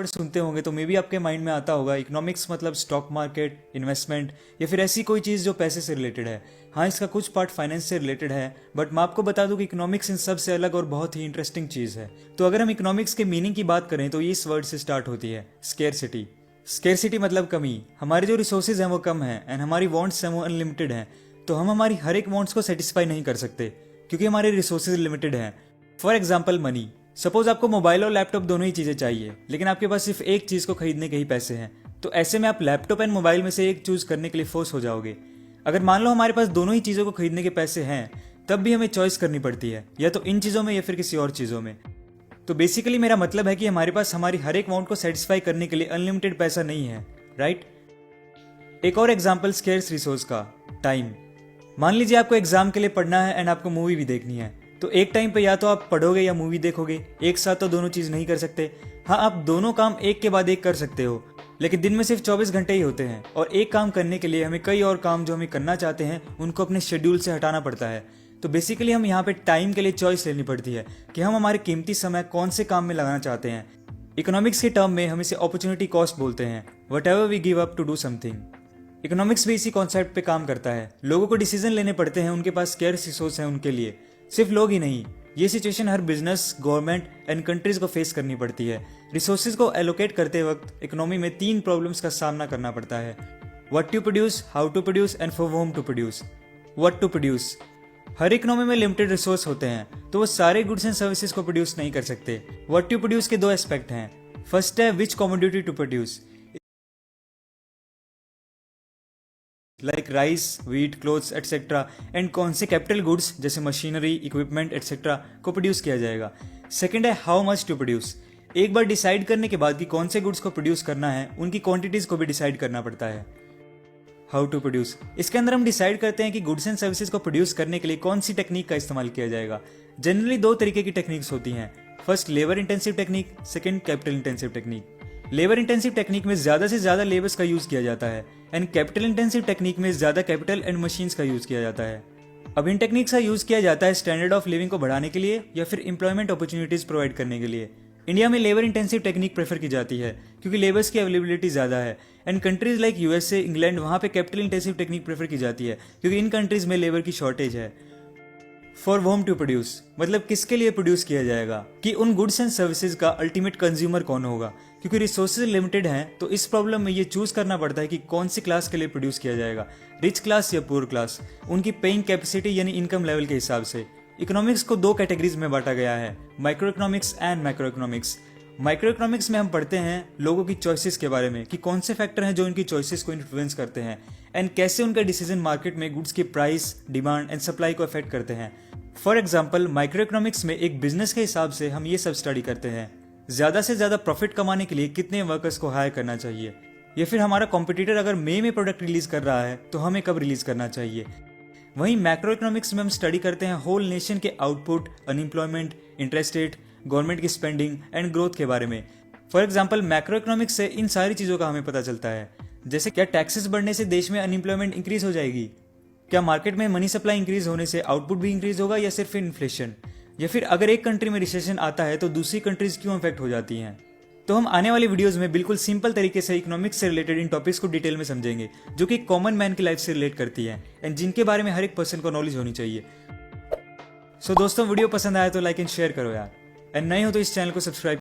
सुनते होंगे तो मे भी आपके माइंड में आता होगा इकोनॉमिक्स मतलब स्टॉक मार्केट, इन्वेस्टमेंट या फिर ऐसी कोई चीज़ जो पैसे से रिलेटेड है। हाँ, इसका कुछ पार्ट फाइनेंस से रिलेटेड है, बट मैं आपको बता दूं कि इकोनॉमिक्स इन सब से अलग और बहुत ही इंटरेस्टिंग चीज़ है। तो अगर हम इकोनॉमिक्स के मीनिंग की बात करें तो ये इस वर्ड से स्टार्ट होती है, स्केरसिटी। स्केरसिटी मतलब कमी। हमारे जो रिसोर्सेज हैं वो कम हैं एंड हमारी वांट्स हैं वो अनलिमिटेड हैं। तो हम हमारी हर एक वांट्स को सेटिस्फाई नहीं कर सकते क्योंकि हमारे रिसोर्सेज लिमिटेड हैं। For example money. सपोज आपको मोबाइल और लैपटॉप दोनों ही चीजें चाहिए, लेकिन आपके पास सिर्फ एक चीज को खरीदने के ही पैसे हैं। तो ऐसे में आप लैपटॉप एंड मोबाइल में से एक चूज करने के लिए फोर्स हो जाओगे। अगर मान लो हमारे पास दोनों ही चीजों को खरीदने के पैसे हैं, तब भी हमें चॉइस करनी पड़ती है, या तो इन चीजों में या फिर किसी और चीजों में। तो बेसिकली मेरा मतलब है कि हमारे पास हमारी हर एक वांट को सेटिस्फाई करने के लिए अनलिमिटेड पैसा नहीं है, राइट। एक और एग्जाम्पल स्केर्स रिसोर्स का, टाइम। मान लीजिए आपको एग्जाम के लिए पढ़ना है एंड आपको मूवी भी देखनी है। तो एक टाइम पे या तो आप पढ़ोगे या मूवी देखोगे, एक साथ तो दोनों चीज नहीं कर सकते। हाँ, आप दोनों काम एक के बाद एक कर सकते हो, लेकिन दिन में सिर्फ 24 घंटे ही होते हैं और एक काम करने के लिए हमें कई और काम जो हमें करना चाहते हैं उनको अपने शेड्यूल से हटाना पड़ता है। तो बेसिकली हम यहाँ पे टाइम के लिए चॉइस लेनी पड़ती है कि हम हमारे कीमती समय कौन से काम में लगाना चाहते हैं। इकोनॉमिक्स के टर्म में हम इसे अपॉर्चुनिटी कॉस्ट बोलते हैं, whatever we give up to do something. Economics भी इसी कॉन्सेप्ट पे काम करता है। लोगों को डिसीजन लेने पड़ते हैं, उनके पास स्केर्स रिसोर्स है उनके लिए। सिर्फ लोग ही नहीं, ये situation her business, government and countries को फेस करनी पड़ती है। रिसोर्सेज को एलोकेट करते वक्त इकोनॉमी में 3 प्रॉब्लम्स का सामना करना पड़ता है, what to produce, how to produce and for whom to produce. What to produce. हर इकोनॉमी में लिमिटेड रिसोर्स होते हैं, तो वो सारे गुड्स एंड सर्विसेज को प्रोड्यूस नहीं कर सकते। व्हाट टू प्रोड्यूस के 2 एस्पेक्ट हैं। फर्स्ट है which commodity to produce, like rice, wheat, clothes etcetera, and कौन से कैपिटल गुड्स जैसे मशीनरी, इक्विपमेंट एटसेट्रा को प्रोड्यूस किया जाएगा। सेकंड है हाउ मच टू प्रोड्यूस। एक बार डिसाइड करने के बाद कि कौन से गुड्स को प्रोड्यूस करना है, उनकी क्वांटिटीज को भी डिसाइड करना पड़ता है। हाउ टू प्रोड्यूस, इसके अंदर हम डिसाइड करते हैं कि गुड्स एंड सर्विसेज को प्रोड्यूस करने के लिए कौन सी टेक्निक का इस्तेमाल किया जाएगा। जनरली 2 तरीके की टेक्निक्स होती हैं, first labour intensive technique, second capital intensive technique. Labour intensive technique में ज्यादा से ज्यादा लेबर्स का यूज किया जाता है एंड कैपिटल इंटेंसिव टेक्निक में ज्यादा कैपिटल एंड मशीन्स का यूज किया जाता है। अब इन टेक्निक्स का यूज किया जाता है स्टैंडर्ड ऑफ लिविंग को बढ़ाने के लिए या फिर एम्प्लॉयमेंट अपॉर्चुनिटीज प्रोवाइड करने के लिए। इंडिया में लेबर इंटेंसिव टेक्निक प्रेफर की जाती है क्योंकि लेबर्स की अवेलेबिलिटी ज्यादा है, and countries like USA, England, वहां पे कैपिटल इंटेंसिव टेक्निक प्रेफर की जाती है क्योंकि इन कंट्रीज में लेबर की शॉर्टेज है। फॉर व्हॉम टू प्रोड्यूस मतलब किसके लिए प्रोड्यूस किया जाएगा, कि उन गुड्स एंड सर्विसेज का अल्टीमेट कंज्यूमर कौन होगा। क्योंकि रिसोर्सेज लिमिटेड हैं तो इस प्रॉब्लम में ये चूज करना पड़ता है कि कौन सी क्लास के लिए प्रोड्यूस किया जाएगा, रिच क्लास या पुअर क्लास, उनकी पेइंग कैपेसिटी यानी इनकम लेवल के हिसाब से। इकोनॉमिक्स को 2 कैटेगरीज में बांटा गया है, micro economics and macro economics. Micro economics में हम पढ़ते हैं लोगों की चॉइसेस के बारे में कि कौन से फैक्टर हैं जो उनकी चॉइसेस को इन्फ्लुएंस करते हैं एंड कैसे उनका डिसीजन मार्केट में गुड्स की प्राइस, डिमांड एंड सप्लाई को अफेक्ट करते हैं। फॉर एग्जाम्पल माइक्रो इकोनॉमिक्स में एक बिजनेस के हिसाब से हम ये सब स्टडी करते हैं, ज्यादा से ज्यादा प्रॉफिट कमाने के लिए कितने वर्कर्स को हायर करना चाहिए, या फिर हमारा कॉम्पिटिटर अगर मई में प्रोडक्ट रिलीज कर रहा है तो हमें कब रिलीज करना चाहिए। वहीं मैक्रो इकोनॉमिक्स में हम स्टडी करते हैं होल नेशन के output, unemployment, interest rate, government की स्पेंडिंग एंड ग्रोथ के बारे में। फॉर एग्जाम्पल मैक्रो इकोनॉमिक्स से इन सारी चीजों का हमें पता चलता है, जैसे क्या टैक्सेस बढ़ने से देश में अनएम्प्लॉयमेंट इंक्रीज हो जाएगी, क्या मार्केट में मनी सप्लाई इंक्रीज होने से आउटपुट भी इंक्रीज होगा या सिर्फ इन्फ्लेशन, या फिर अगर एक कंट्री में रिसेशन आता है तो दूसरी कंट्रीज क्यों इफेक्ट हो जाती हैं। तो हम आने वाली वीडियोस में बिल्कुल सिंपल तरीके से इकोनॉमिक्स से रिलेटेड इन टॉपिक्स को डिटेल में समझेंगे, जो कि कॉमन मैन की लाइफ से रिलेट करती है एंड जिनके बारे में हर एक पर्सन को नॉलेज होनी चाहिए। सो दोस्तों, वीडियो पसंद आया तो लाइक एंड शेयर करो यार, एंड नए हो तो इस चैनल को सब्सक्राइब